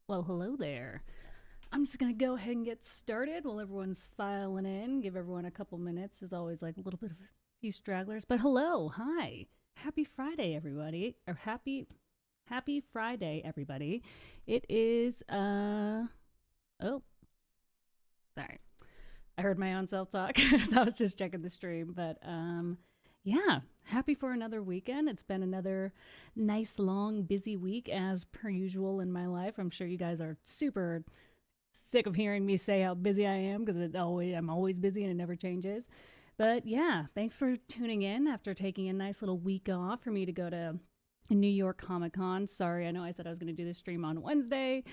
Well, hello there. I'm just going to go ahead and get started while everyone's filing in. Give everyone a couple minutes. There's always like a little bit of a few stragglers. But hello, hi. Happy Friday, everybody. Or happy Friday, everybody. It is oh, sorry. I heard my own self talk as I was just checking the stream. But yeah, happy for another weekend. It's been another nice, long, busy week as per usual in my life. I'm sure you guys are super sick of hearing me say how busy I am because I'm always busy and it never changes. But yeah, thanks for tuning in after taking a nice little week off for me to go to New York Comic Con. Sorry, I know I said I was going to do this stream on Wednesday,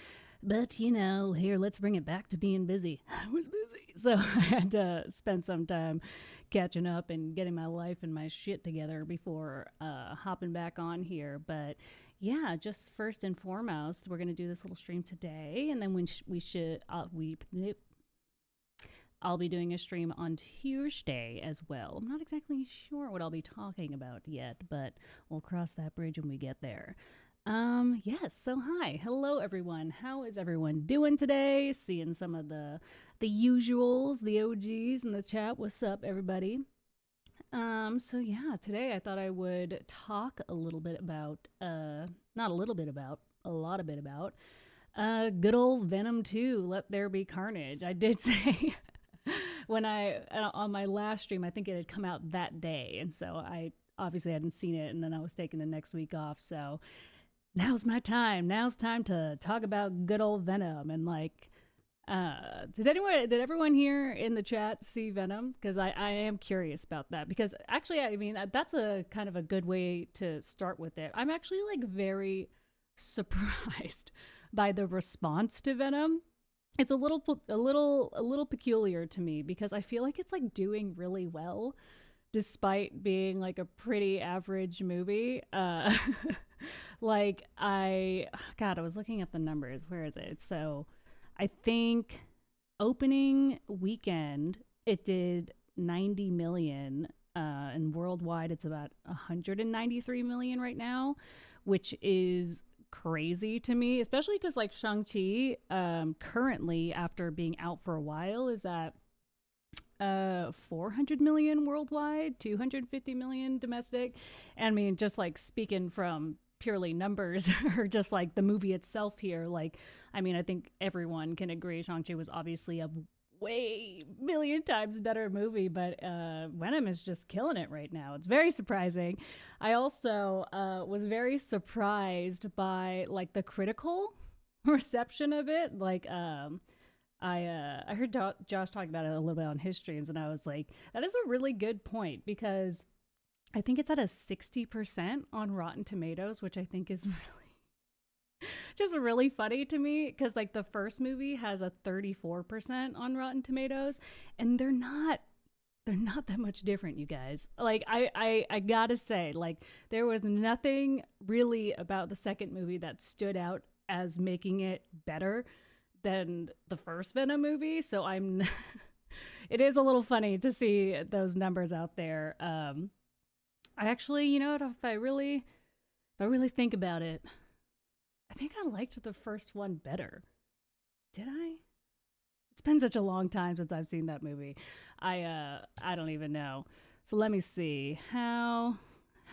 but here, let's bring it back to being busy. I was busy. So I had to spend some time catching up and getting my life and my shit together before hopping back on here. But yeah, just first and foremost, we're going to do this little stream today. And then we should, I'll be doing a stream on Tuesday as well. I'm not exactly sure what I'll be talking about yet, but we'll cross that bridge when we get there. Yes, so hi. Hello everyone. How is everyone doing today? Seeing some of the usuals, the OGs in the chat. What's up, everybody? So yeah, today I thought I would talk a little bit about not a little bit about, a lot of bit about good old Venom 2, Let There Be Carnage. I did say when I on my last stream, I think it had come out that day, and so I obviously hadn't seen it, and then I was taking the next week off, so now's my time. Now's time to talk about good old Venom. And like, did everyone here in the chat see Venom? Because I am curious about that. Because actually, I mean, that's a kind of a good way to start with it. I'm actually like very surprised by the response to Venom. It's a little peculiar to me because I feel like it's like doing really well despite being like a pretty average movie. Like God, I was looking up the numbers. Where is it? So I think opening weekend it did 90 million, and worldwide it's about 193 million right now, which is crazy to me, especially because like Shang-Chi, currently after being out for a while, is at 400 million worldwide, 250 million domestic. And I mean, just like speaking from purely numbers or just like the movie itself here, like, I mean, I think everyone can agree Shang-Chi was obviously a way million times better movie, but Venom is just killing it right now. It's very surprising. I also was very surprised by like the critical reception of it. Like, I heard Josh talk about it a little bit on his streams, and I was like, that is a really good point because I think it's at a 60% on Rotten Tomatoes, which I think is really just really funny to me because like the first movie has a 34% on Rotten Tomatoes, and they're not that much different, you guys. Like I gotta say, like there was nothing really about the second movie that stood out as making it better than the first Venom movie. So I'm it is a little funny to see those numbers out there. I actually, you know what, if I really think about it, I think I liked the first one better. Did I? It's been such a long time since I've seen that movie. I don't even know. So let me see. How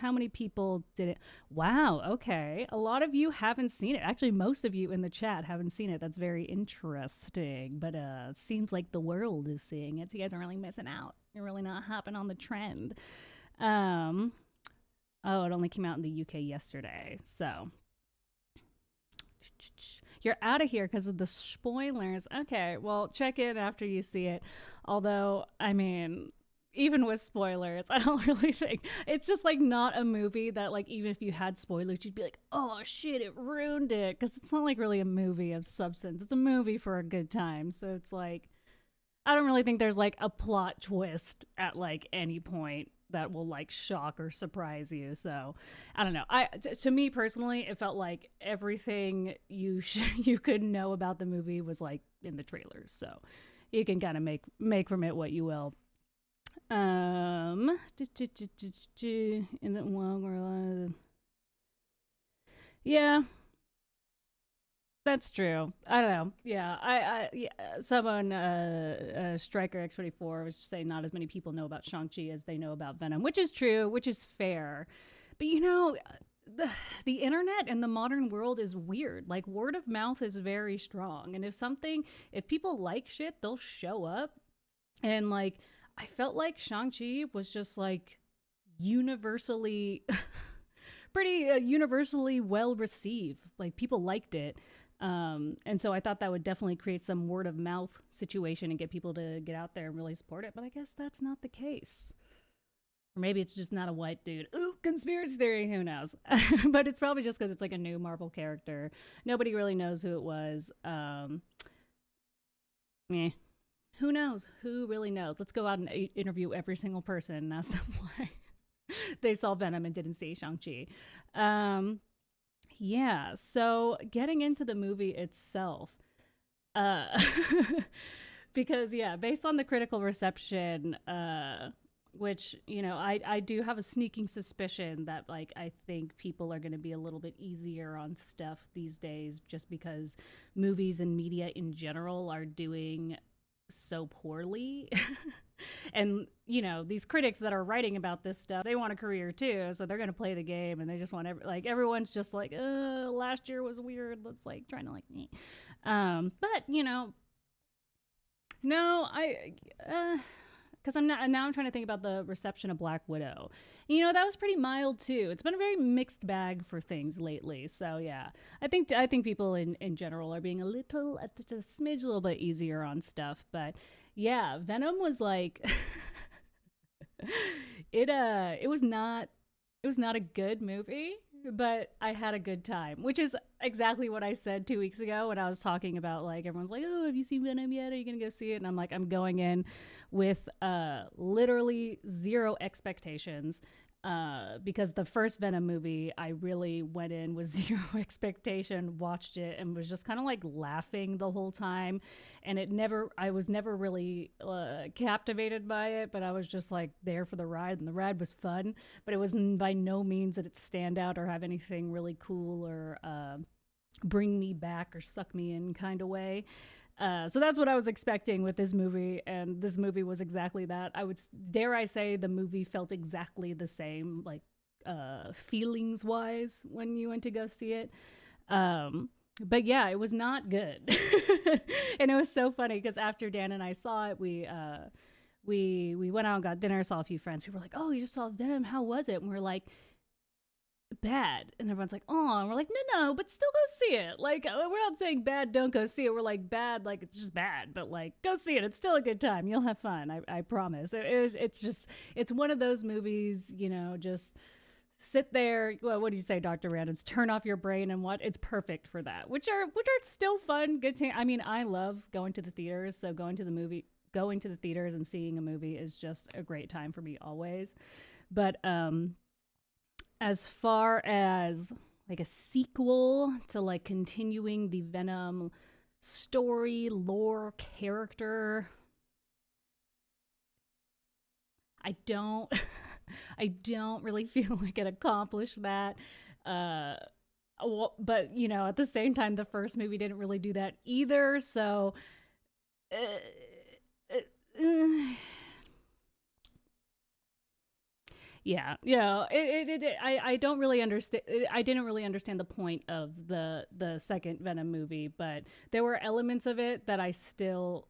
many people did it? Wow, okay. A lot of you haven't seen it. Actually, most of you in the chat haven't seen it. That's very interesting. But seems like the world is seeing it. So you guys are really missing out. You're really not hopping on the trend. Um oh, it only came out in the UK yesterday. So you're out of here because of the spoilers. Okay, well, check in after you see it. Although, I mean, even with spoilers, I don't really think it's just like not a movie that like even if you had spoilers, you'd be like, oh shit, it ruined it. Because it's not like really a movie of substance. It's a movie for a good time. So it's like I don't really think there's like a plot twist at like any point that will like shock or surprise you. So I don't know. To me personally, it felt like everything you could know about the movie was like in the trailers. So you can kind of make from it what you will. Is it long or yeah? That's true. I don't know. Yeah, yeah, someone, Striker X24 was just saying not as many people know about Shang-Chi as they know about Venom, which is true, which is fair. But the internet and the modern world is weird. Like, word of mouth is very strong. And if people like shit, they'll show up. And like, I felt like Shang-Chi was just like universally, pretty universally well received. Like, people liked it. And so I thought that would definitely create some word of mouth situation and get people to get out there and really support it. But I guess that's not the case. Or maybe it's just not a white dude. Ooh, conspiracy theory. Who knows? But it's probably just because it's like a new Marvel character. Nobody really knows who it was. Eh. Who knows? Who really knows? Let's go out and interview every single person and ask them why they saw Venom and didn't see Shang-Chi. Yeah, so getting into the movie itself, uh, because yeah, based on the critical reception, which I do have a sneaking suspicion that like I think people are going to be a little bit easier on stuff these days, just because movies and media in general are doing so poorly. And these critics that are writing about this stuff, they want a career too, so they're going to play the game, and they just want everyone's just like, last year was weird, let's like trying to like me. But no, I because I'm trying to think about the reception of Black Widow. That was pretty mild too. It's been a very mixed bag for things lately. So yeah, I think people in general are being a smidge a little bit easier on stuff. But yeah, Venom was like it was not a good movie, but I had a good time, which is exactly what I said 2 weeks ago when I was talking about like everyone's like, oh, have you seen Venom yet? Are you gonna go see it? And I'm like, I'm going in with literally zero expectations. Because the first Venom movie, I really went in with zero expectation, watched it, and was just kind of like laughing the whole time. And I was never really captivated by it, but I was just like there for the ride, and the ride was fun. But it was by no means that it stand out or have anything really cool or bring me back or suck me in kind of way. So that's what I was expecting with this movie, and this movie was exactly that. Dare I say, the movie felt exactly the same, like feelings wise, when you went to go see it. But yeah, it was not good. And it was so funny because after Dan and I saw it, we went out and got dinner, saw a few friends. People were like, "Oh, you just saw Venom? How was it?" And we're like, bad. And everyone's like, oh, and we're like, no, but still go see it. Like, we're not saying bad, don't go see it. We're like, bad, like it's just bad, but like go see it. It's still a good time. You'll have fun. I promise. It's one of those movies, just sit there. Well, what do you say, Dr. Randoms? Turn off your brain and watch. It's perfect for that, which are still fun, good time. I mean, I love going to the theaters, so going to the theaters and seeing a movie is just a great time for me always. But as far as like a sequel to like continuing the Venom story, lore, character, I don't really feel like it accomplished that. But at the same time, the first movie didn't really do that either. So yeah, I don't really understand. I didn't really understand the point of the second Venom movie, but there were elements of it that I still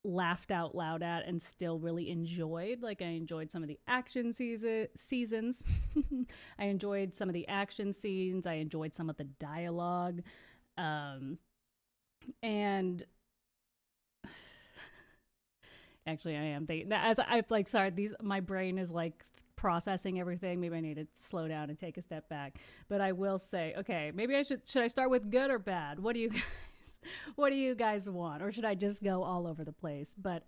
laughed out loud at and still really enjoyed. Like, I enjoyed some of the action seasons. I enjoyed some of the action scenes. I enjoyed some of the dialogue, and actually, I am thinking as I like. Sorry, my brain is like processing everything. Maybe I need to slow down and take a step back. But I will say, okay, maybe should I start with good or bad? What do you guys want, or should I just go all over the place? But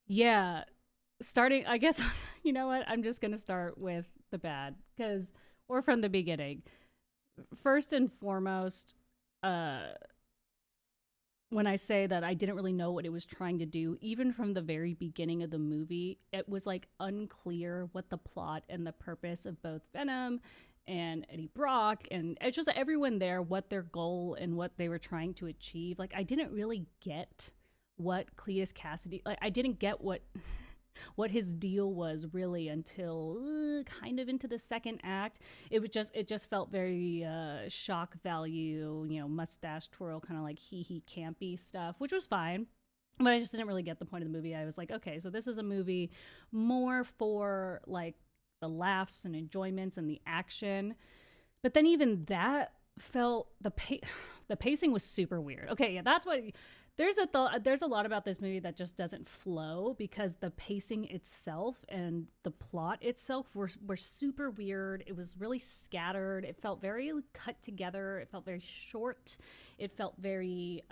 yeah, starting, I guess, you know what? I'm just gonna start with the bad, or from the beginning. First and foremost, when I say that I didn't really know what it was trying to do, even from the very beginning of the movie, it was like unclear what the plot and the purpose of both Venom and Eddie Brock, and it's just everyone there, what their goal and what they were trying to achieve. Like, I didn't really get what Cletus Cassidy, like, I didn't get what his deal was really until kind of into the second act. It just felt very shock value, mustache twirl, kind of like he campy stuff, which was fine. But I just didn't really get the point of the movie. I was like, okay, so this is a movie more for like the laughs and enjoyments and the action. But then even that felt the pacing was super weird. Okay, yeah, that's what there's a lot about this movie that just doesn't flow because the pacing itself and the plot itself were super weird. It was really scattered. It felt very cut together. It felt very short. It felt very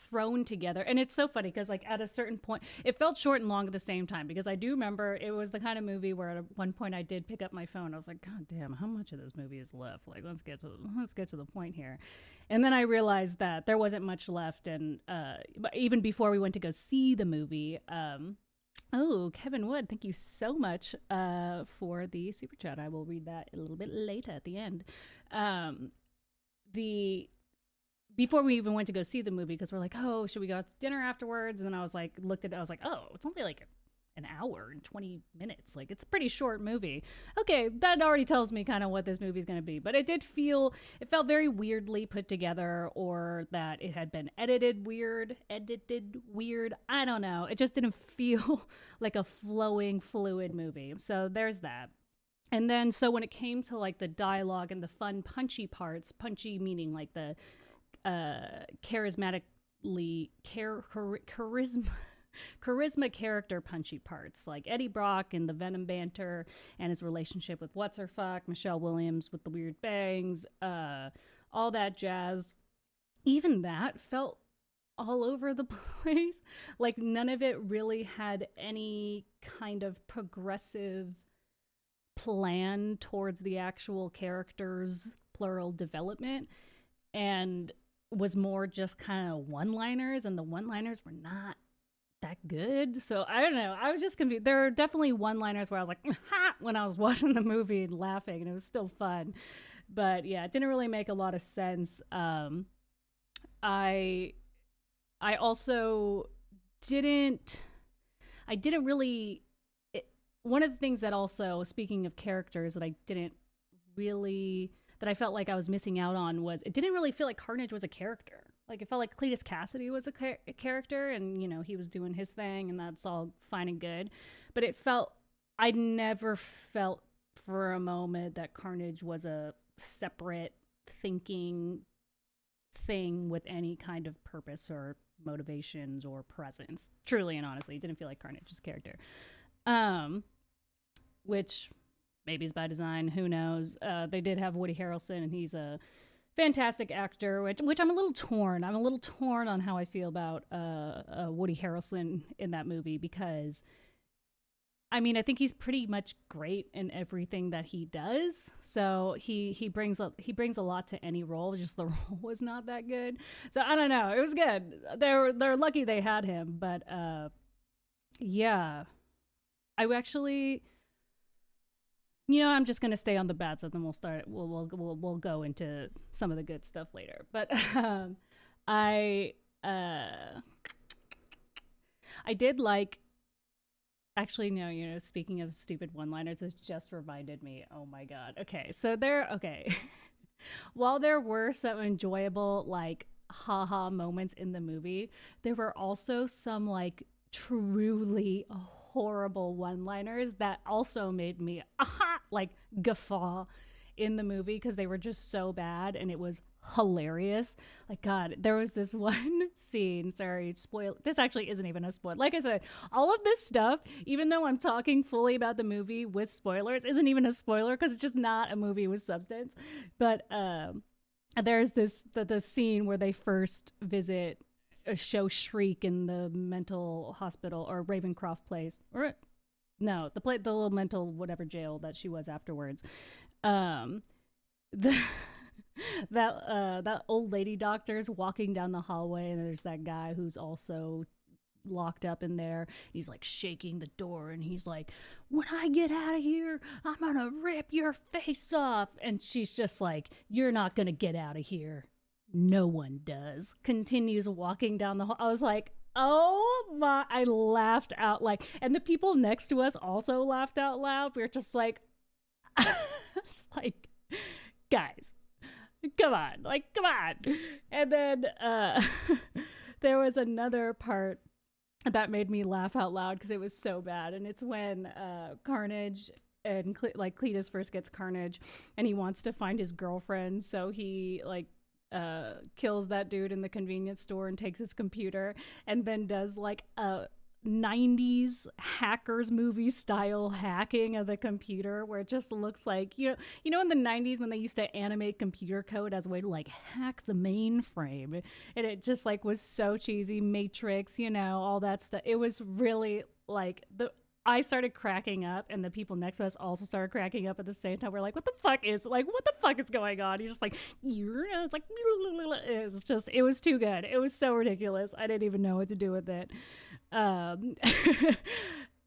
thrown together. And it's so funny because like at a certain point it felt short and long at the same time, because I do remember it was the kind of movie where at one point I did pick up my phone. I was like, god damn, how much of this movie is left? Like, let's get to the point here. And then I realized that there wasn't much left. And even before we went to go see the movie, oh, Kevin Wood, thank you so much for the super chat. I will read that a little bit later at the end. Before we even went to go see the movie, because we're like, oh, should we go out to dinner afterwards? And then I was like, I was like, oh, it's only like an hour and 20 minutes. Like, it's a pretty short movie. Okay, that already tells me kind of what this movie is going to be. But it felt very weirdly put together, or that it had been edited weird. I don't know. It just didn't feel like a flowing, fluid movie. So there's that. And then, so when it came to like the dialogue and the fun, punchy parts, punchy meaning like the charisma character punchy parts, like Eddie Brock and the Venom banter and his relationship with what's-her-fuck, Michelle Williams with the weird bangs, all that jazz. Even that felt all over the place. Like, none of it really had any kind of progressive plan towards the actual characters' plural development, and was more just kind of one-liners, and the one-liners were not that good. So I don't know. I was just confused. There are definitely one-liners where I was like, ha, when I was watching the movie and laughing, and it was still fun. But yeah, it didn't really make a lot of sense. I also didn't really, one of the things that also, speaking of characters, that I felt like I was missing out on was, it didn't really feel like Carnage was a character. Like, it felt like Cletus Cassidy was a character, and, he was doing his thing, and that's all fine and good. But I never felt for a moment that Carnage was a separate thinking thing with any kind of purpose or motivations or presence. Truly and honestly, it didn't feel like Carnage was a character. Which maybe is by design, who knows. They did have Woody Harrelson, and he's a fantastic actor, which I'm a little torn. I'm a little torn on how I feel about Woody Harrelson in that movie, because I mean, I think he's pretty much great in everything that he does. So he brings a lot to any role. Just the role was not that good. So I don't know. It was good. They're lucky they had him, but yeah, I actually. I'm just gonna stay on the bad stuff, and we'll go into some of the good stuff later. But I did like. Actually, no. Speaking of stupid one-liners, this just reminded me. Oh my god. Okay, so while there were some enjoyable like haha moments in the movie, there were also some like truly horrible one-liners that also made me like guffaw in the movie, because they were just so bad, and it was hilarious. Like, god, there was this one scene, sorry, this actually isn't even a spoiler. Like I said, all of this stuff, even though I'm talking fully about the movie with spoilers, isn't even a spoiler, because it's just not a movie with substance. But there's the scene where they first visit show Shriek in the mental hospital, or Ravencroft place, or no, the little mental whatever jail that she was afterwards. That old lady doctor's walking down the hallway, and there's that guy who's also locked up in there. He's like shaking the door and he's like, when I get out of here, I'm gonna rip your face off. And she's just like, you're not gonna get out of here. No one does. Continues walking down the hall. I was like, oh my, I laughed out like, and the people next to us also laughed out loud. We were just like, it's like, guys, come on. And then there was another part that made me laugh out loud because it was so bad. And it's when Carnage and Cletus first gets Carnage and he wants to find his girlfriend. So he like kills that dude in the convenience store and takes his computer and then does like a 90s hackers movie style hacking of the computer where it just looks like, you know in the 90s when they used to animate computer code as a way to like hack the mainframe, and it just like was so cheesy, Matrix, all that stuff. It was really like I started cracking up and the people next to us also started cracking up at the same time. We're like, what the fuck is going on? He's just like, it's like, it was too good. It was so ridiculous. I didn't even know what to do with it. And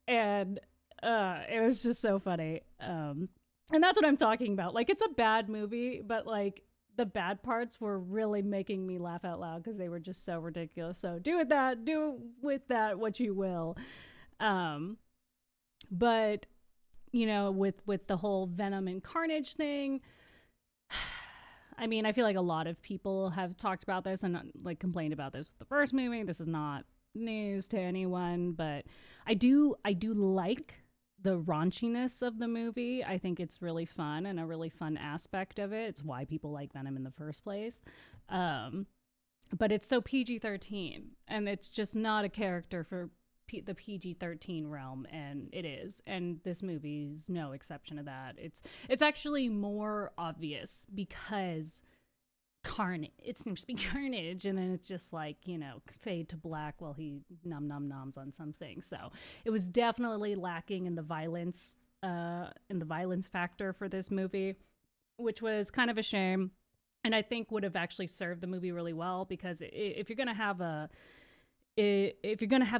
it was just so funny. And that's what I'm talking about. Like, it's a bad movie, but like the bad parts were really making me laugh out loud because they were just so ridiculous. So do with that what you will. But with the whole Venom and Carnage thing, I mean, I feel like a lot of people have talked about this and like complained about this with the first movie. This is not news to anyone, but I do like the raunchiness of the movie. I think it's really fun and a really fun aspect of it. It's why people like Venom in the first place. But it's so PG-13 and it's just not a character for the PG-13 realm, and it is, and this movie's no exception to that. It's actually more obvious because it seems to be Carnage, and then it's just like, fade to black while he noms on something. So it was definitely lacking in the violence factor for this movie, which was kind of a shame, and I think would have actually served the movie really well, because if you're gonna have a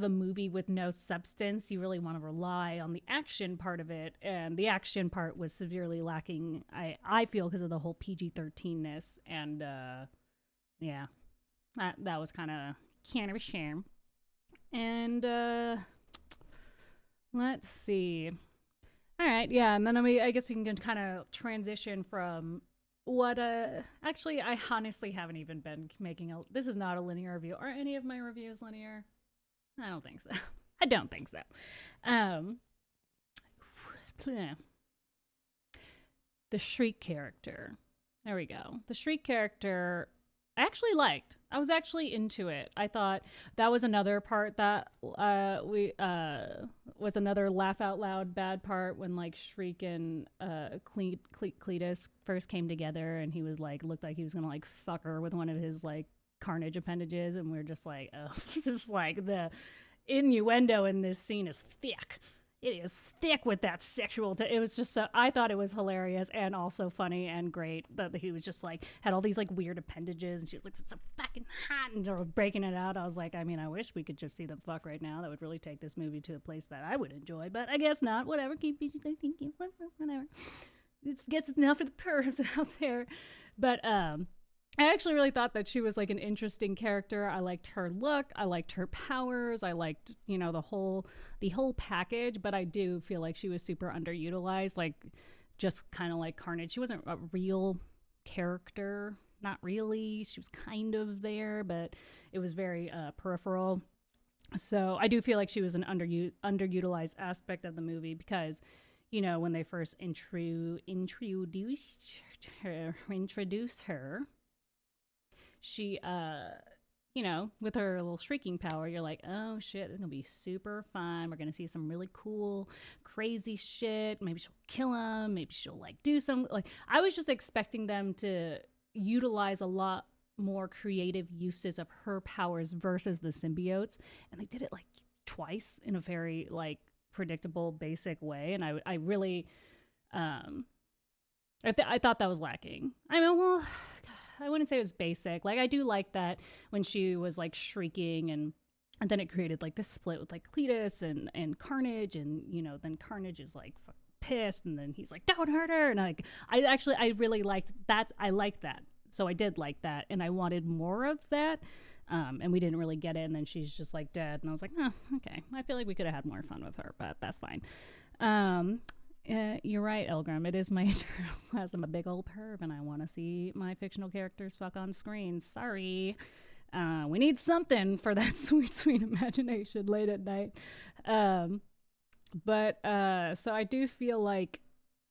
movie with no substance, you really want to rely on the action part of it, and the action part was severely lacking, I feel, because of the whole PG-13ness, and yeah, that was kind of a shame. And let's see. All right, yeah, and then I guess we can kind of transition from what actually I honestly haven't even been making this is not a linear review. Are any of my reviews linear? I don't think so. The Shriek character. There we go. The Shriek character I actually liked. I was actually into it. I thought that was another part that was another laugh out loud bad part when like Shriek and Cletus first came together, and he was like looked like he was gonna like fuck her with one of his like Carnage appendages, and we are just like, oh, this is like the innuendo in this scene is thick. It is thick with that sexual. It was just so. I thought it was hilarious and also funny and great that he was just like had all these like weird appendages, and she was like, "It's so fucking hot," and they were breaking it out. I was like, I mean, I wish we could just see them fuck right now. That would really take this movie to a place that I would enjoy, but I guess not. Whatever. Keep thinking. Whatever. It gets enough of the pervs out there, but I actually really thought that she was like an interesting character. I liked her look. I liked her powers. I liked, the whole package, but I do feel like she was super underutilized, like just kind of like Carnage. She wasn't a real character. Not really. She was kind of there, but it was very peripheral. So I do feel like she was an underutilized aspect of the movie because, when they first introduced her, she, with her little shrieking power, you're like, oh shit, it's gonna be super fun. We're gonna see some really cool, crazy shit. Maybe she'll kill him. Maybe she'll like do some, like, I was just expecting them to utilize a lot more creative uses of her powers versus the symbiotes. And they did it like twice in a very like predictable, basic way. And I really, I thought that was lacking. I mean, well, I wouldn't say it was basic. Like, I do like that when she was like shrieking and And then it created like this split with like Cletus and Carnage, and then Carnage is like pissed, and then he's like, don't hurt her. And I really liked that. I liked that. So I did like that, and I wanted more of that. And we didn't really get it, and then she's just like dead, and I was like, oh, okay. I feel like we could have had more fun with her, but that's fine. You're right, Elgrim. It is my eternal quest. I'm a big old perv, and I want to see my fictional characters fuck on screen. Sorry. We need something for that sweet, sweet imagination late at night. But so I do feel like,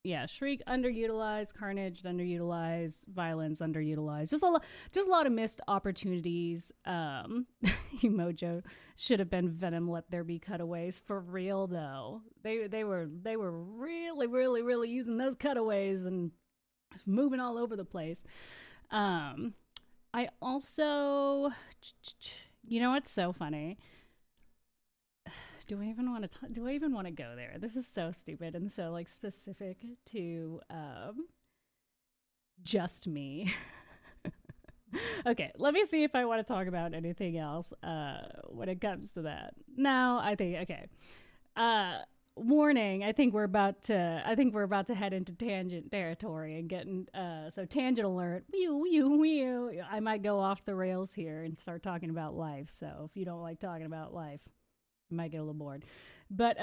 yeah, Shriek underutilized, Carnage underutilized, Violence underutilized. Just a lot of missed opportunities. Emojo should have been Venom. Let there be cutaways for real though. They were really, really, really using those cutaways and moving all over the place. I also, what's so funny? Do I even want to go there? This is so stupid and so like specific to just me. Okay, let me see if I want to talk about anything else when it comes to that. No, I think okay. Warning, I think we're about to head into tangent territory and getting so tangent alert. I might go off the rails here and start talking about life. So if you don't like talking about life, you might get a little bored. But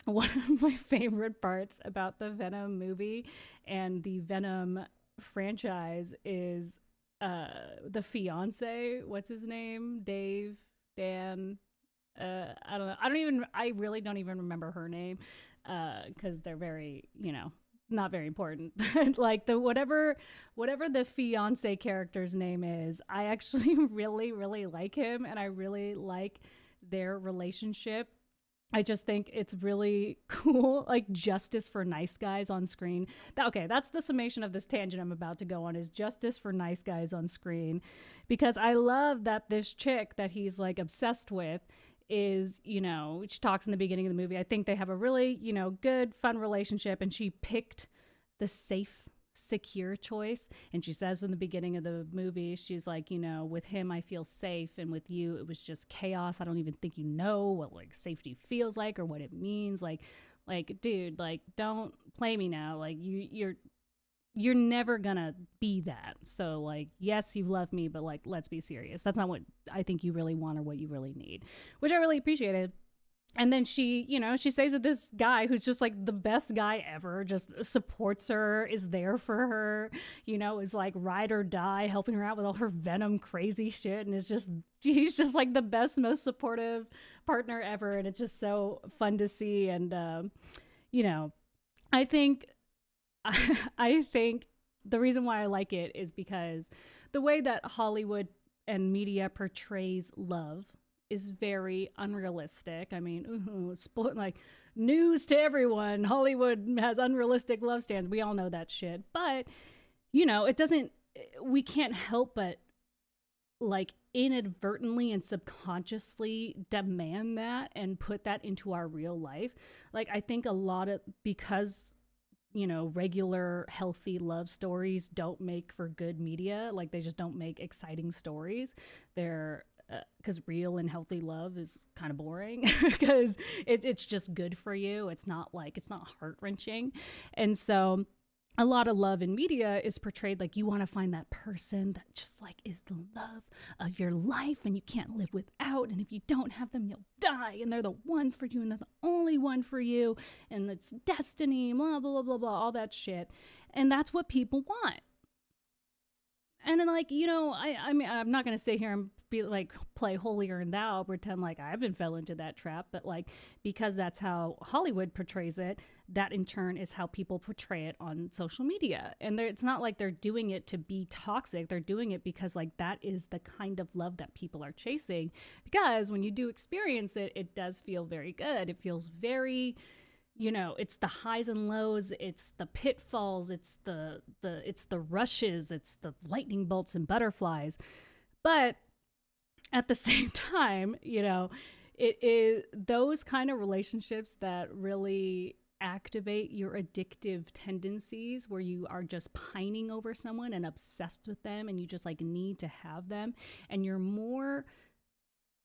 one of my favorite parts about the Venom movie and the Venom franchise is the fiance. What's his name? Dave, Dan. I don't know. I really don't even remember her name because they're very, not very important. Like the whatever the fiance character's name is, I actually really, really like him, and I really like their relationship. I just think it's really cool, like justice for nice guys on screen. Okay, that's the summation of this tangent I'm about to go on, is justice for nice guys on screen. Because I love that this chick that he's like obsessed with is, she talks in the beginning of the movie. I think they have a really, good, fun relationship, and she picked the safe, secure choice. And she says in the beginning of the movie, she's like, with him I feel safe, and with you it was just chaos. I don't even think you know what like safety feels like or what it means. Like dude, like don't play me now. Like you're never gonna be that. So like, yes, you love me, but like, let's be serious. That's not what I think you really want or what you really need, which I really appreciated. And then she, she stays with this guy who's just like the best guy ever, just supports her, is there for her, is like ride or die, helping her out with all her Venom crazy shit. And he's just like the best, most supportive partner ever. And it's just so fun to see. And, I think the reason why I like it is because the way that Hollywood and media portrays love is very unrealistic. I mean, like news to everyone, Hollywood has unrealistic love standards. We all know that shit. But, we can't help but like inadvertently and subconsciously demand that and put that into our real life. Like, I think because regular healthy love stories don't make for good media. Like, they just don't make exciting stories. They're because real and healthy love is kind of boring because it's just good for you. It's not heart-wrenching. And so a lot of love in media is portrayed like you want to find that person that just like is the love of your life and you can't live without. And if you don't have them, you'll die. And they're the one for you and they're the only one for you. And it's destiny, blah, blah, blah, blah, blah, all that shit. And that's what people want. And then like, I mean, I'm not going to sit here and be like, play holier than thou, pretend like I haven't fell into that trap. But like, because that's how Hollywood portrays it, that in turn is how people portray it on social media. And it's not like they're doing it to be toxic. They're doing it because like that is the kind of love that people are chasing. Because when you do experience it, it does feel very good. It feels very, it's the highs and lows, it's the pitfalls, it's the rushes, it's the lightning bolts and butterflies. But at the same time, it is those kind of relationships that really activate your addictive tendencies, where you are just pining over someone and obsessed with them and you just like need to have them, and you're more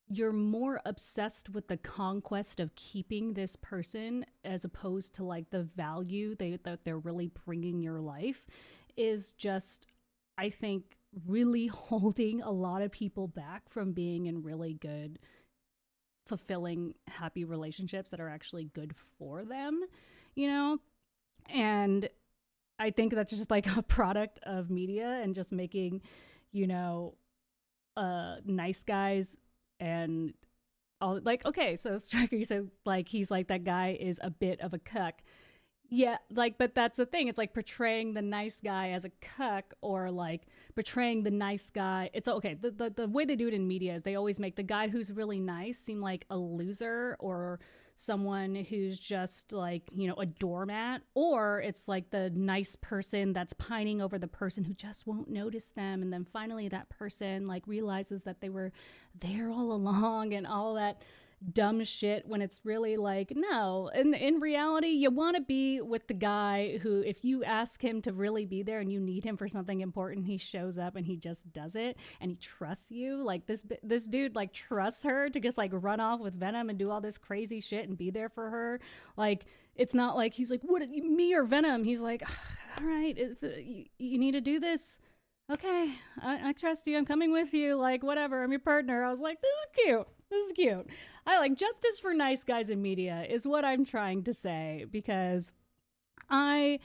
you're more obsessed with the conquest of keeping this person as opposed to like the value that they're really bringing your life is just, I think, really holding a lot of people back from being in really good, fulfilling, happy relationships that are actually good for them, you know? And I think that's just like a product of media and just making, you know, nice guys and all, like, okay, so Striker, you said like he's like that guy is a bit of a cuck. Yeah, like, but that's the thing. It's like portraying the nice guy as a cuck, or like portraying the nice guy. It's okay. The way they do it in media is they always make the guy who's really nice seem like a loser or someone who's just like, you know, a doormat, or it's like the nice person that's pining over the person who just won't notice them, and then finally that person like realizes that they were there all along and all that dumb shit, when it's really like, no, in reality you want to be with the guy who, if you ask him to really be there and you need him for something important, he shows up and he just does it, and he trusts you. Like this dude like trusts her to just like run off with Venom and do all this crazy shit and be there for her. Like, it's not like he's like, what, me or Venom? He's like, all right, you need to do this, okay, I trust you, I'm coming with you, like, whatever, I'm your partner. I was like, this is cute. I like justice for nice guys in media is what I'm trying to say, because I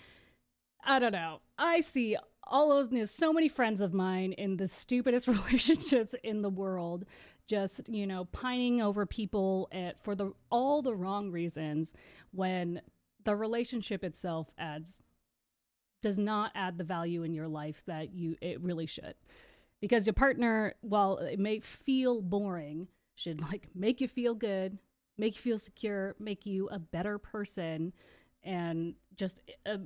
don't know. I see all of this, so many friends of mine in the stupidest relationships in the world, just, you know, pining over people for all the wrong reasons, when the relationship itself does not add the value in your life that it really should. Because your partner, while it may feel boring, should like make you feel good, make you feel secure, make you a better person, and just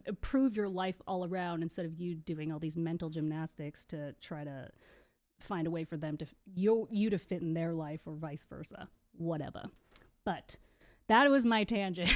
improve your life all around, instead of you doing all these mental gymnastics to try to find a way for them to you to fit in their life, or vice versa, whatever. But that was my tangent.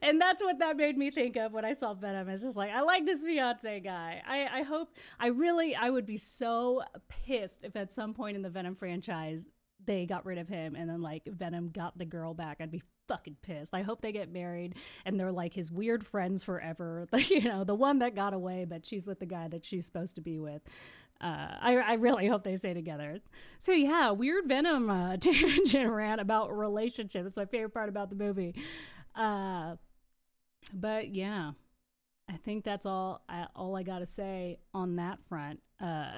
And that's what that made me think of when I saw Venom. It's just like, I like this Beyonce guy. I would be so pissed if at some point in the Venom franchise they got rid of him and then like Venom got the girl back. I'd be fucking pissed. I hope they get married and they're like his weird friends forever. Like, you know, the one that got away, but she's with the guy that she's supposed to be with. I really hope they stay together. So yeah, weird Venom tangent rant about relationships. It's my favorite part about the movie. But yeah, I think that's all I gotta say on that front. But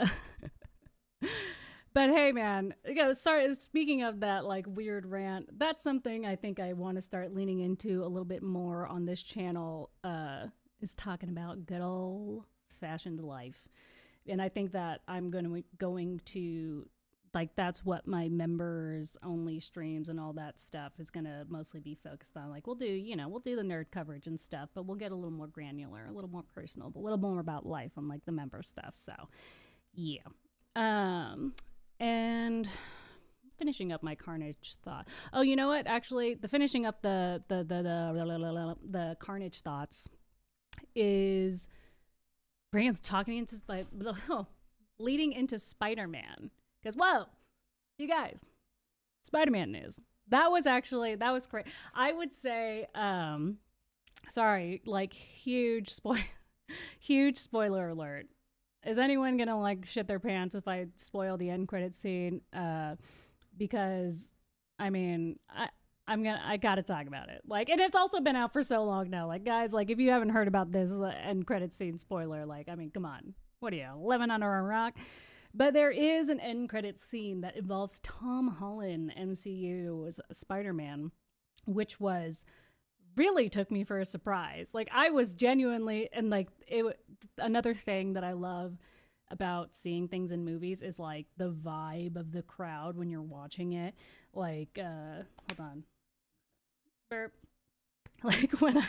hey, man, speaking of that like weird rant, that's something I think I want to start leaning into a little bit more on this channel, is talking about good old fashioned life. And I think that I'm going to like, that's what my members only streams and all that stuff is going to mostly be focused on. Like, we'll do the nerd coverage and stuff, but we'll get a little more granular, a little more personal, a little more about life on like the member stuff. So yeah. And finishing up my Carnage thought. Oh, you know what? Actually, the finishing up the Carnage thoughts is Brand's talking into like leading into Spider-Man. Because, whoa, you guys, Spider-Man news. That was great. I would say, sorry, like huge spoiler alert. Is anyone gonna like shit their pants if I spoil the end credit scene? Because I mean, I gotta talk about it. Like, and it's also been out for so long now. Like, guys, like if you haven't heard about this end credit scene spoiler, like, I mean, come on, what are you, living under a rock? But there is an end credit scene that involves Tom Holland, MCU's Spider-Man, which really took me for a surprise. Like, I was genuinely, and like another thing that I love about seeing things in movies is like the vibe of the crowd when you're watching it. Like, hold on, burp. Like when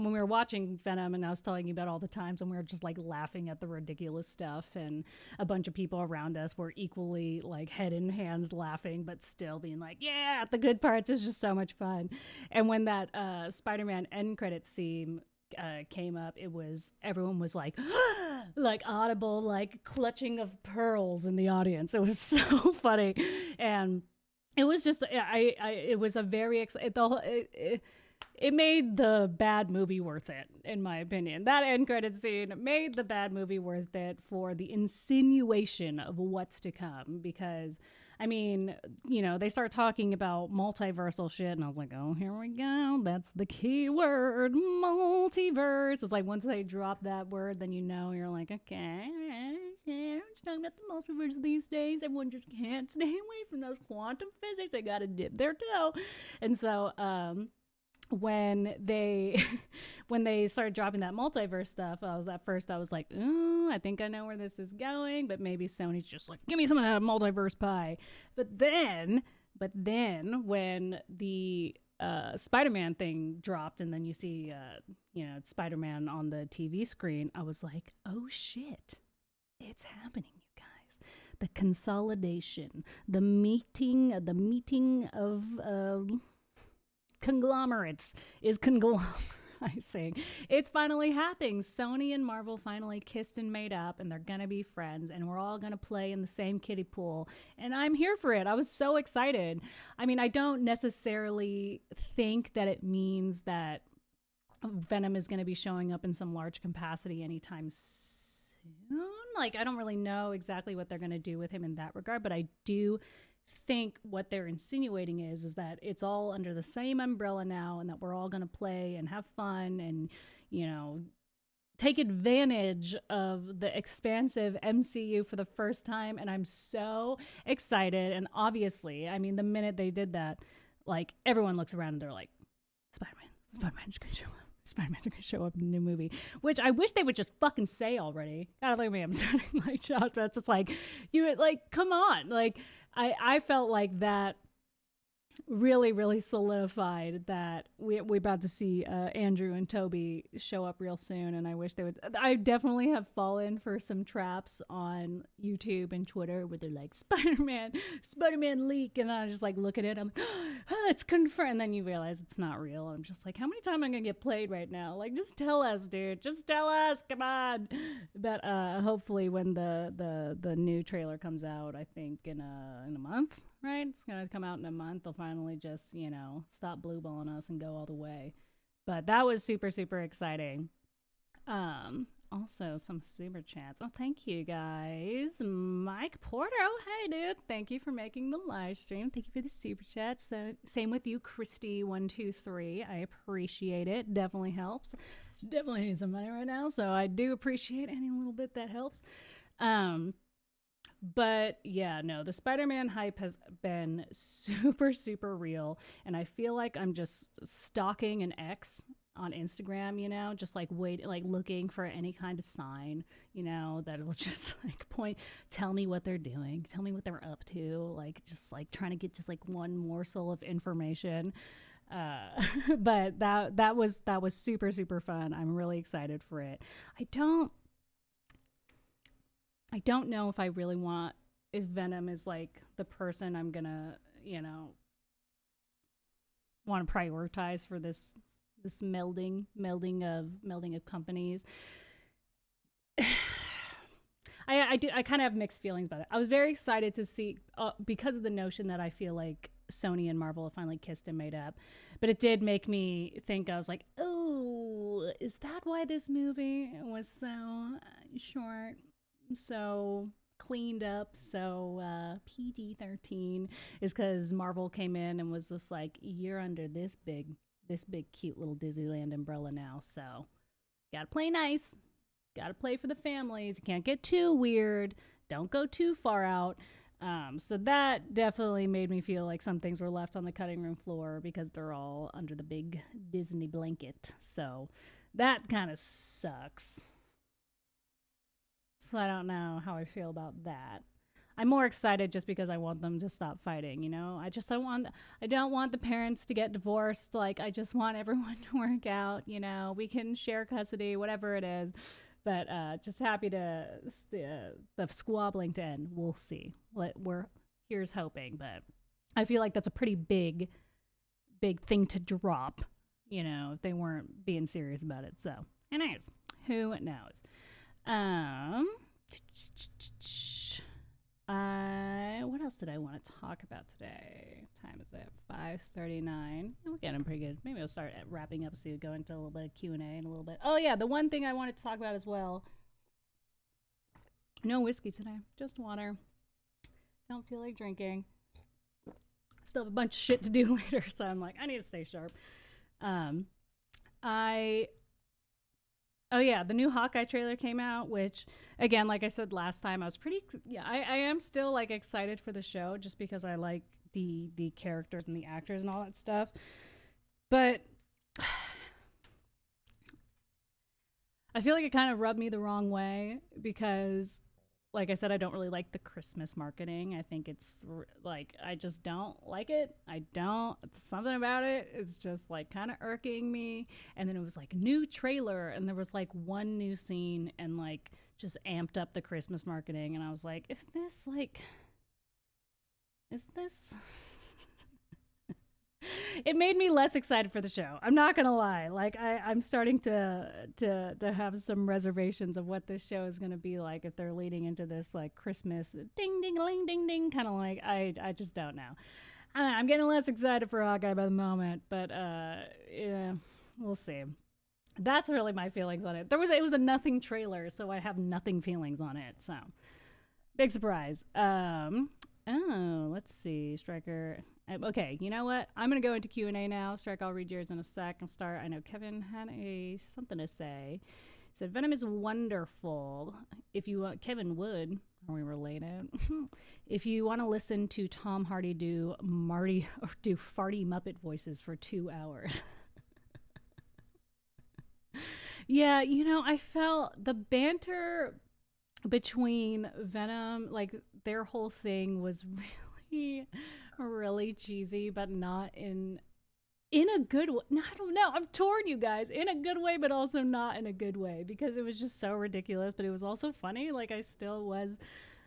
we were watching Venom, and I was telling you about all the times when we were just like laughing at the ridiculous stuff, and a bunch of people around us were equally like head in hands laughing, but still being like, yeah, the good parts is just so much fun. And when that Spider-Man end credit scene came up, everyone was like, like audible, like clutching of pearls in the audience. It was so funny. And it was just, it was a very, it made the bad movie worth it, in my opinion. That end credit scene made the bad movie worth it for the insinuation of what's to come. Because, I mean, you know, they start talking about multiversal shit, and I was like, oh, here we go. That's the key word, multiverse. It's like once they drop that word, then you know, you're like, okay, yeah, just talking about the multiverse these days. Everyone just can't stay away from those quantum physics. They gotta dip their toe. And so, when they started dropping that multiverse stuff, I was like, ooh, I think I know where this is going, but maybe Sony's just like, give me some of that multiverse pie. But then when the Spider-Man thing dropped, and then you see Spider-Man on the TV screen, I was like, oh shit, it's happening, you guys. The consolidation, the meeting of conglomerates is conglomerizing. It's finally happening. Sony and Marvel finally kissed and made up, and they're gonna be friends, and we're all gonna play in the same kiddie pool, and I'm here for it. I was so excited. I mean, I don't necessarily think that it means that Venom is going to be showing up in some large capacity anytime soon. Like, I don't really know exactly what they're going to do with him in that regard, but I do think what they're insinuating is that it's all under the same umbrella now, and that we're all going to play and have fun and, you know, take advantage of the expansive MCU for the first time. And I'm so excited. And obviously, I mean, the minute they did that, like, everyone looks around and they're like, Spider-Man's going to show up. Spider-Man's going to show up in the new movie, which I wish they would just fucking say already. God, look at me, I'm sounding like Josh, but it's just like, come on. Like, I felt like that really, really solidified that we're about to see Andrew and Toby show up real soon, and I wish they would. I definitely have fallen for some traps on YouTube and Twitter where they're like, Spider-Man leak, and I just like look at it, I'm like, oh, it's confirmed, and then you realize it's not real. I'm just like, how many times am I gonna get played right now? Like, just tell us, dude, just tell us, come on. But hopefully when the new trailer comes out, I think in a month, right? It's going to come out in a month. They'll finally just, you know, stop blue balling us and go all the way. But that was super, super exciting. Also, some super chats. Oh, thank you, guys. Mike Porter. Oh, hey, dude. Thank you for making the live stream. Thank you for the super chat. So, same with you, Christy123. I appreciate it. Definitely helps. Definitely need some money right now, so I do appreciate any little bit that helps. But yeah, no, the Spider-Man hype has been super, super real. And I feel like I'm just stalking an ex on Instagram, you know, just like looking for any kind of sign, you know, that will just like tell me what they're doing, tell me what they're up to, like just like trying to get just like one morsel of information. But that was super, super fun. I'm really excited for it. I don't know if I really if Venom is like the person I'm gonna, you know, want to prioritize for this melding of companies. I kind of have mixed feelings about it. I was very excited to see because of the notion that I feel like Sony and Marvel have finally kissed and made up, but it did make me think. I was like, oh, is that why this movie was so short, so cleaned up, so PG-13? Is because Marvel came in and was just like, you're under this big cute little Disneyland umbrella now, so gotta play nice, gotta play for the families, you can't get too weird, don't go too far out. So that definitely made me feel like some things were left on the cutting room floor because they're all under the big Disney blanket. So that kind of sucks. So I don't know how I feel about that. I'm more excited just because I want them to stop fighting, you know? I don't want the parents to get divorced. Like, I just want everyone to work out, you know? We can share custody, whatever it is. But just happy to the squabbling to end. We'll see. Here's hoping. But I feel like that's a pretty big thing to drop, you know, if they weren't being serious about it. So, anyways, who knows? Um, what else did I want to talk about today? What time is it? 5:39. We're getting pretty good. Maybe I'll start wrapping up soon, go into a little bit of Q&A in a little bit. Oh yeah, the one thing I wanted to talk about as well. No whiskey today, just water. Don't feel like drinking. Still have a bunch of shit to do later, so I'm like, I need to stay sharp. Oh yeah, the new Hawkeye trailer came out, which again, like I said last time, I am still like excited for the show just because I like the characters and the actors and all that stuff. But I feel like it kind of rubbed me the wrong way because, like I said, I don't really like the Christmas marketing. I think it's like, I just don't like it. Something about it is just like kind of irking me. And then it was like new trailer and there was like one new scene and like just amped up the Christmas marketing. And I was like, is this it made me less excited for the show. I'm not gonna lie. Like I'm starting to have some reservations of what this show is gonna be like if they're leading into this like Christmas ding ding ling ding ding kind of like I just don't know. I'm getting less excited for Hawkeye by the moment, but yeah, we'll see. That's really my feelings on it. It was a nothing trailer, so I have nothing feelings on it. So big surprise. Let's see, Striker. Okay, you know what? I'm gonna go into Q&A now. Strike, I'll read yours in a sec. I know Kevin had something to say. He said Venom is wonderful. If you Kevin Wood, are we related? If you want to listen to Tom Hardy do farty Muppet voices for 2 hours. Yeah, I felt the banter between Venom, like their whole thing was really cheesy, but not in a good way. No, I don't know. I'm torn, you guys. In a good way, but also not in a good way because it was just so ridiculous, but it was also funny. Like I still was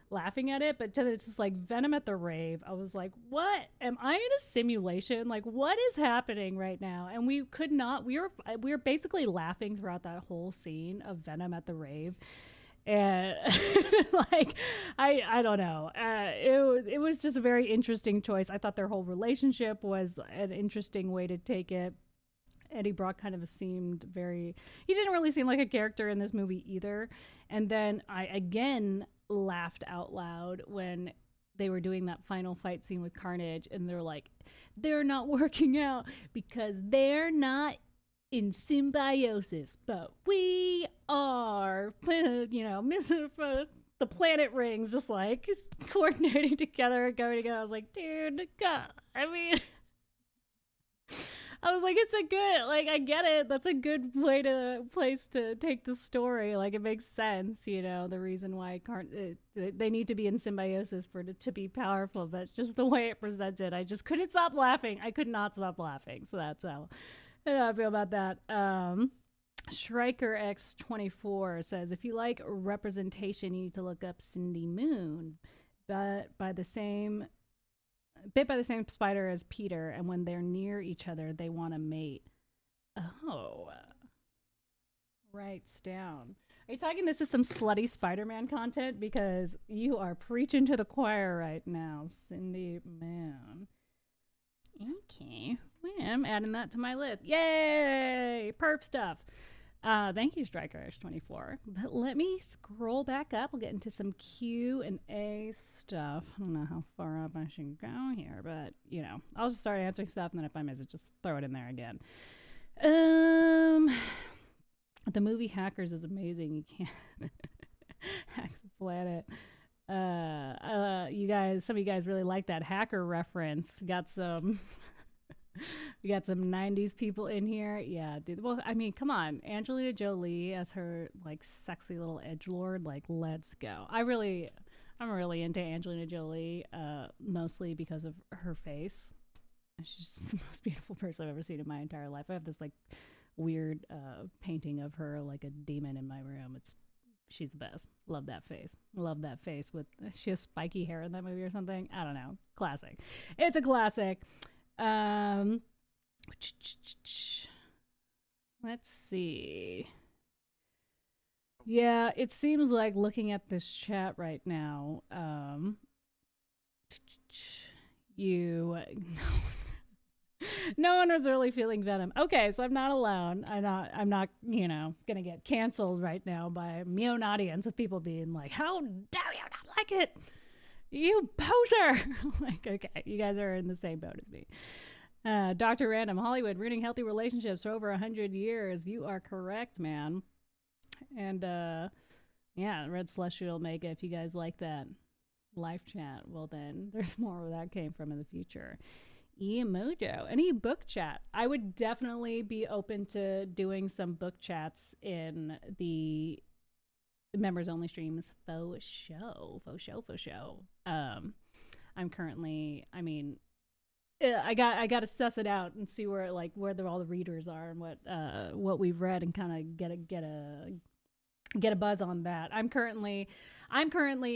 laughing at it, but it's just like Venom at the rave. I was like, what? Am I in a simulation? Like what is happening right now? And we were basically laughing throughout that whole scene of Venom at the rave. And like I don't know, it was just a very interesting choice. I thought their whole relationship was an interesting way to take it. Eddie Brock kind of he didn't really seem like a character in this movie either. And then I again laughed out loud when they were doing that final fight scene with Carnage and they're like, they're not working out because they're not in symbiosis, but we are, the planet rings just like coordinating together and going together. I was like, dude, God, I was like, it's a good, like, I get it. That's a good place to take the story. Like, it makes sense, the reason why they need to be in symbiosis for it to be powerful. But just the way it presented, I just couldn't stop laughing. I could not stop laughing. So that's how I feel about that. Striker X24 says, if you like representation, you need to look up Cindy Moon, but by the same spider as Peter, and when they're near each other, they want to mate. Oh, writes down. Are you talking this is some slutty Spider-Man content? Because you are preaching to the choir right now, Cindy Moon. Okay. Well, I'm adding that to my list. Yay! Perp stuff. Thank you, Striker X24. But let me scroll back up. We'll get into some Q&A stuff. I don't know how far up I should go here, but, I'll just start answering stuff, and then if I miss it, just throw it in there again. The movie Hackers is amazing. You can't hack the planet. Some of you guys really like that hacker reference. We got some 90s people in here. Yeah, dude. Well, I mean, come on. Angelina Jolie as her like sexy little edgelord, like let's go. I'm really into Angelina Jolie, mostly because of her face. She's just the most beautiful person I've ever seen in my entire life. I have this like weird painting of her like a demon in my room. She's the best. Love that face. She has spiky hair in that movie or something. I don't know. Classic. It's a classic. Let's see. Yeah, it seems like looking at this chat right now, you no one was really feeling Venom. Okay, so I'm not alone. I'm not, gonna get canceled right now by my own audience with people being like, how dare you not like it? You poser. Like, okay, you guys are in the same boat as me. Dr. Random, Hollywood, ruining healthy relationships for over 100 years. You are correct, man. And yeah, Red Celestial Omega, if you guys like that live chat, well then there's more where that came from in the future. Emojo, any book chat? I would definitely be open to doing some book chats in the members only streams. Faux show. I'm currently, I got to suss it out and see where all the readers are and what we've read and kind of get a buzz on that. I'm currently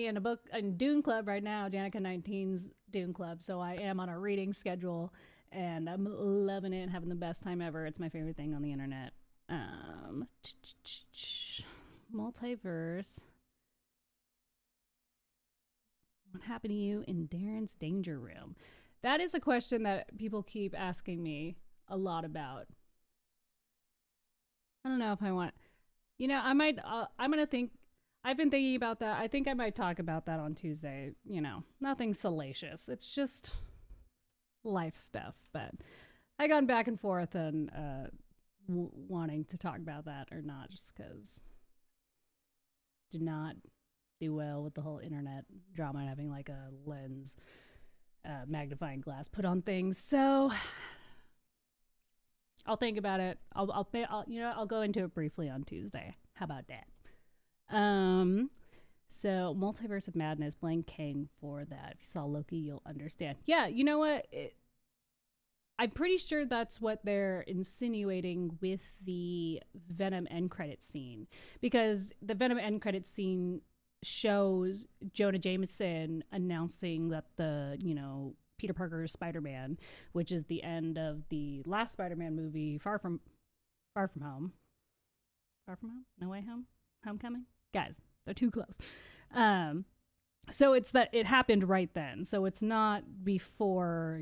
in a Dune Club right now, Janica 19's Dune Club, so I am on a reading schedule and I'm loving it, having the best time ever. It's my favorite thing on the internet. Multiverse. What happened to you in Daryn's danger room? That is a question that people keep asking me a lot about. I don't know if I want. I might. I'm gonna think. I've been thinking about that. I think I might talk about that on Tuesday. Nothing salacious. It's just life stuff. But I gone back and forth on wanting to talk about that or not, just because do not do well with the whole internet drama and having like a lens magnifying glass put on things. So I'll think about it. I'll go into it briefly on Tuesday. How about that? So Multiverse of Madness, Blank King for that. If you saw Loki, you'll understand. Yeah, you know what? I'm pretty sure that's what they're insinuating with the Venom end credit scene, because the Venom end credit scene shows Jonah Jameson announcing that the Peter Parker's Spider-Man, which is the end of the last Spider-Man movie, Far From Home, No Way Home, Homecoming. Guys, they're too close. So it's that it happened right then. So it's not before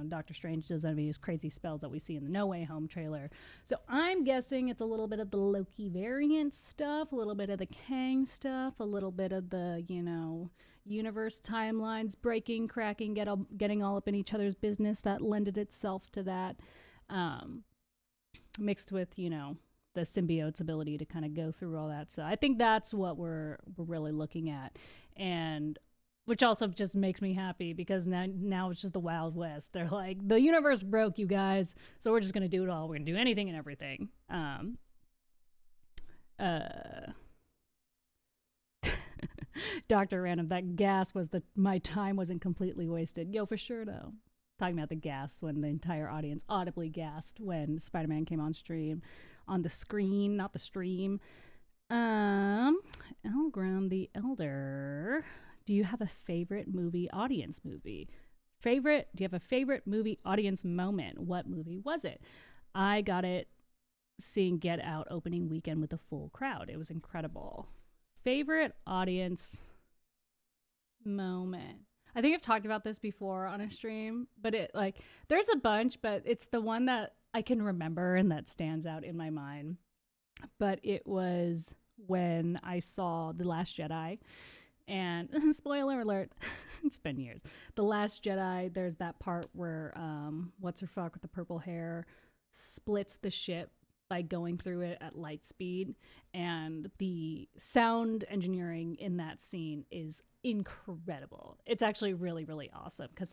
Doctor Strange does any of these crazy spells that we see in the No Way Home trailer. So I'm guessing it's a little bit of the Loki variant stuff, a little bit of the Kang stuff, a little bit of the universe timelines breaking, cracking, getting all up in each other's business that lended itself to that, mixed with the symbiote's ability to kind of go through all that. So I think that's what we're really looking at, and which also just makes me happy because now it's just the Wild West. They're like, the universe broke, you guys, so we're just gonna do it all. We're gonna do anything and everything. Dr. Random, that gas was my time wasn't completely wasted. Yo, for sure though. Talking about the gas when the entire audience audibly gasped when Spider-Man came on the screen, not the stream. Elgram the Elder. Do you have a favorite audience movie? Do you have a favorite movie audience moment? What movie was it? I got it seeing Get Out opening weekend with a full crowd. It was incredible. Favorite audience moment. I think I've talked about this before on a stream, but there's a bunch, but it's the one that I can remember and that stands out in my mind. But it was when I saw The Last Jedi, and spoiler alert, it's been years. The Last Jedi, there's that part where what's her fuck with the purple hair splits the ship by going through it at light speed, and the sound engineering in that scene is incredible. It's actually really, really awesome because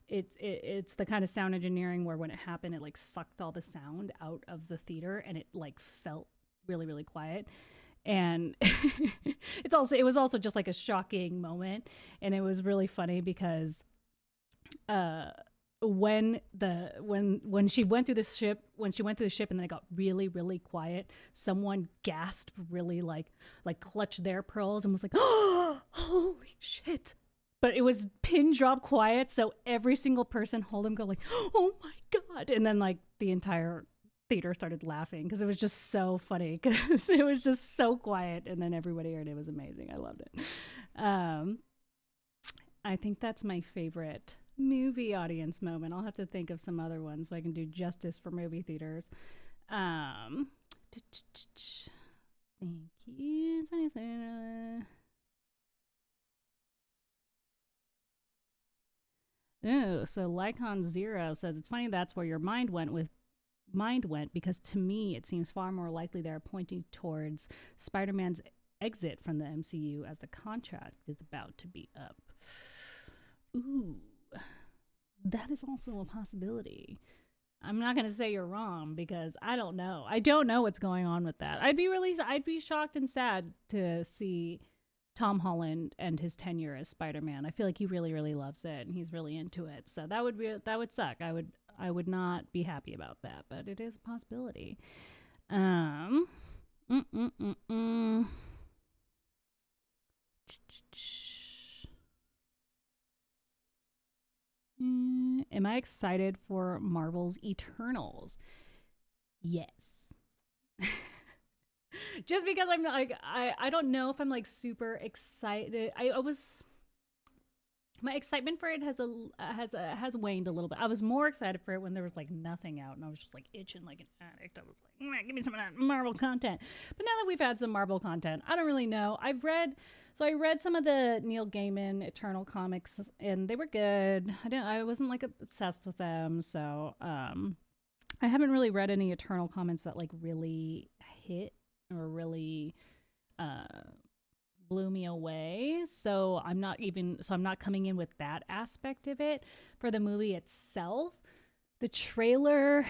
it's the kind of sound engineering where when it happened, it sucked all the sound out of the theater and it felt really, really quiet. And it was also just a shocking moment, and it was really funny because when she went through the ship and then it got really, really quiet, someone gasped really clutched their pearls and was like, oh, holy shit. But it was pin drop quiet, so every single person hold them go oh my god, and then the entire theater started laughing because it was just so funny because it was just so quiet and then everybody heard it. It was amazing. I loved it. I think that's my favorite movie audience moment. I'll have to think of some other ones so I can do justice for movie theaters. Thank you. Oh, so Lycon Zero says it's funny that's where your mind went because to me it seems far more likely they're pointing towards Spider-Man's exit from the MCU as the contract is about to be up. Ooh, that is also a possibility. I'm not going to say you're wrong because I don't know. I don't know what's going on with that. I'd be shocked and sad to see Tom Holland and his tenure as Spider-Man. I feel like he really, really loves it and he's really into it. So that would suck. I would not be happy about that, but it is a possibility. Mm, mm, mm, mm. Am I excited for Marvel's Eternals? Yes. Just because I'm like I don't know if I'm like super excited. My excitement for it has waned a little bit. I was more excited for it when there was like nothing out and I was just like itching like an addict. I was like, give me some of that Marvel content. But now that we've had some Marvel content, I don't really know. I read some of the Neil Gaiman Eternal comics and they were good. I wasn't like obsessed with them, so I haven't really read any Eternal comments that like really hit or really blew me away. So I'm not coming in with that aspect of it. For the movie itself, the trailer,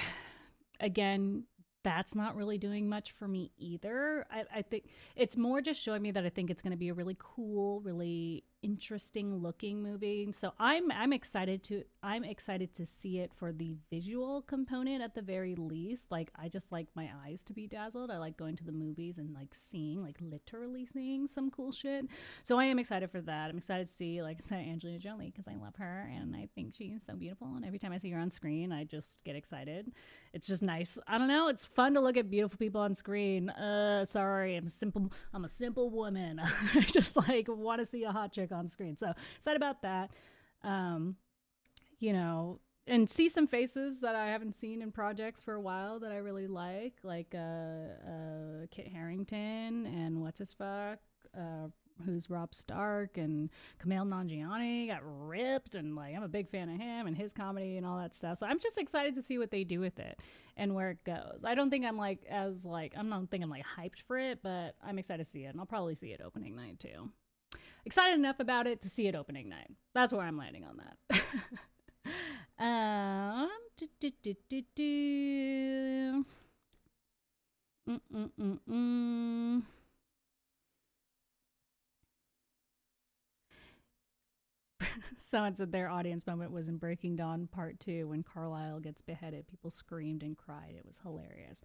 again, that's not really doing much for me either. I think it's more just showing me that I think it's going to be a really cool, really interesting looking movie. So I'm excited to see it for the visual component at the very least. Like I just like my eyes to be dazzled. I like going to the movies and like literally seeing some cool shit. So I am excited for that. I'm excited to see Angelina Jolie because I love her and I think she's so beautiful. And every time I see her on screen, I just get excited. It's just nice. I don't know. It's fun to look at beautiful people on screen. Sorry, I'm a simple woman. I just like want to see a hot chick on screen. So excited about that. And see some faces that I haven't seen in projects for a while that I really like Kit Harington and what's his fuck, who's Rob Stark, and Kumail Nanjiani got ripped, and like I'm a big fan of him and his comedy and all that stuff. So I'm just excited to see what they do with it and where it goes. I don't think I'm hyped for it, but I'm excited to see it, and I'll probably see it opening night too. Excited enough about it to see it opening night. That's where I'm landing on that. Someone said their audience moment was in Breaking Dawn Part 2 when Carlisle gets beheaded. People screamed and cried. It was hilarious.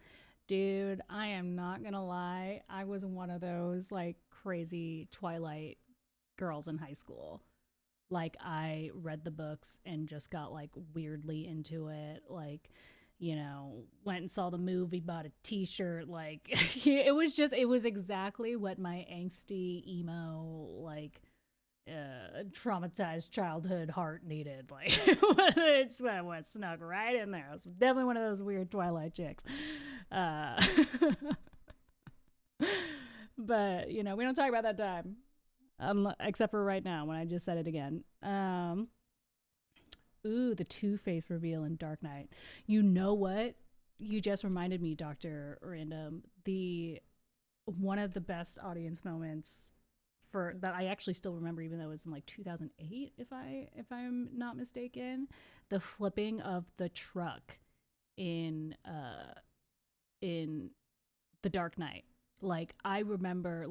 Dude, I am not gonna lie. I was one of those like crazy Twilight girls in high school. Like I read the books and just got like weirdly into it. Like, went and saw the movie, bought a t-shirt. Like it was exactly what my angsty emo like traumatized childhood heart needed. Like it's what snuck right in there. I was definitely one of those weird Twilight chicks. But we don't talk about that time, except for right now when I just said it again. The Two-Face reveal in Dark Knight. You know what? You just reminded me, Dr. Random, one of the best audience moments for that I actually still remember, even though it was in like 2008, if I'm not mistaken, the flipping of the truck in The Dark Knight. Like I remember,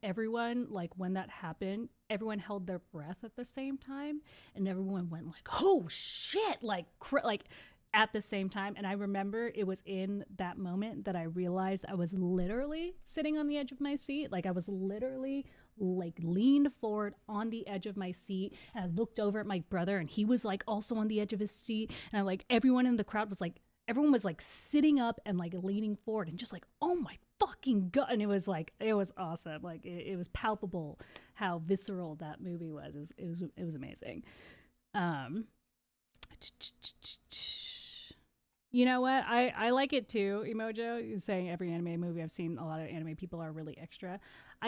everyone, like when that happened, everyone held their breath at the same time, and everyone went like, "Oh shit!" like at the same time. And I remember it was in that moment that I realized I was literally sitting on the edge of my seat. Like I was literally like leaned forward on the edge of my seat, and I looked over at my brother, and he was like also on the edge of his seat, and everyone in the crowd was like everyone was like sitting up and like leaning forward and just like, oh my fucking god. And it was awesome. Like it was palpable how visceral that movie was. It was amazing. You know what? I like it too, Emojo. You're saying every anime movie I've seen, a lot of anime people are really extra.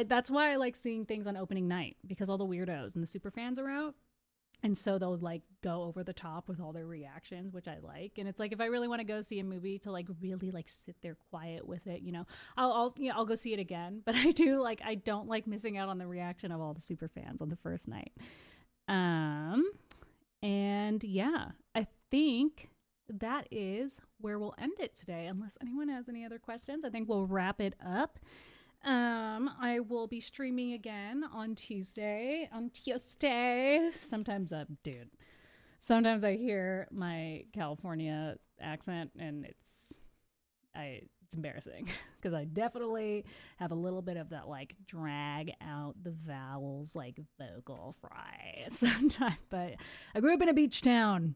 That's why I like seeing things on opening night, because all the weirdos and the super fans are out. And so they'll like go over the top with all their reactions, which I like. And it's like, if I really want to go see a movie to like really like sit there quiet with it, you know, I'll go see it again. But I don't like missing out on the reaction of all the super fans on the first night. And yeah, I think that is where we'll end it today, unless anyone has any other questions. I think we'll wrap it up. I will be streaming again on Tuesday. Sometimes I hear my California accent and it's embarrassing, because I definitely have a little bit of that like drag out the vowels like vocal fry sometimes. But I grew up in a beach town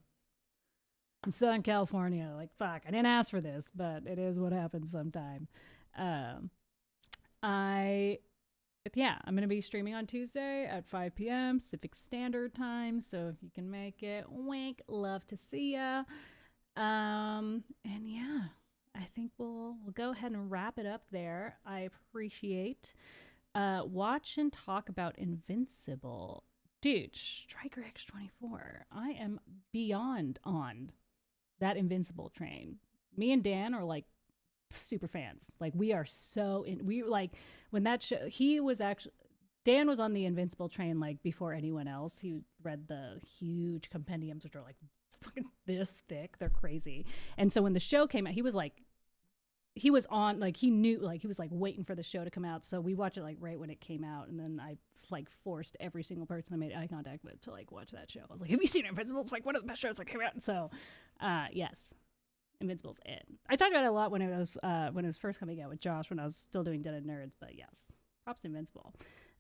in Southern California. Like, fuck, I didn't ask for this, but it is what happens sometimes. I'm going to be streaming on Tuesday at 5 p.m. Pacific Standard Time. So if you can make it, wink, love to see ya. And yeah, I think we'll go ahead and wrap it up there. I appreciate watch and talk about Invincible. Dude, Striker X24. I am beyond on that Invincible train. Me and Dan are like super fans. Like, we are so in. We like when that show. Dan was on the Invincible train like before anyone else. He read the huge compendiums, which are like fucking this thick. They're crazy. And so when the show came out, he was on, like, he knew, like, he was like waiting for the show to come out. So we watched it like right when it came out, and then I like forced every single person I made eye contact with to like watch that show. I was like, have you seen Invincible? It's like one of the best shows that came out. And so yes, Invincible's it. I talked about it a lot when it was first coming out with Josh, when I was still doing Dead End Nerds. But yes, props to Invincible.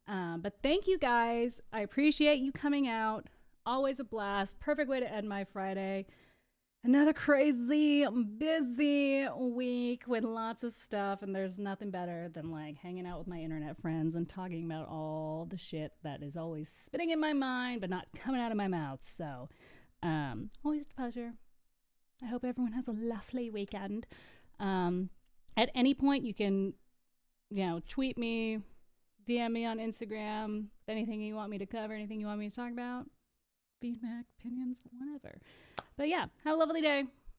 But thank you guys. I appreciate you coming out. Always a blast. Perfect way to end my Friday. Another crazy, busy week with lots of stuff, and there's nothing better than like hanging out with my internet friends and talking about all the shit that is always spinning in my mind but not coming out of my mouth. So always a pleasure. I hope everyone has a lovely weekend. At any point you can, tweet me, DM me on Instagram, anything you want me to cover, anything you want me to talk about, feedback, opinions, whatever. But yeah, have a lovely day.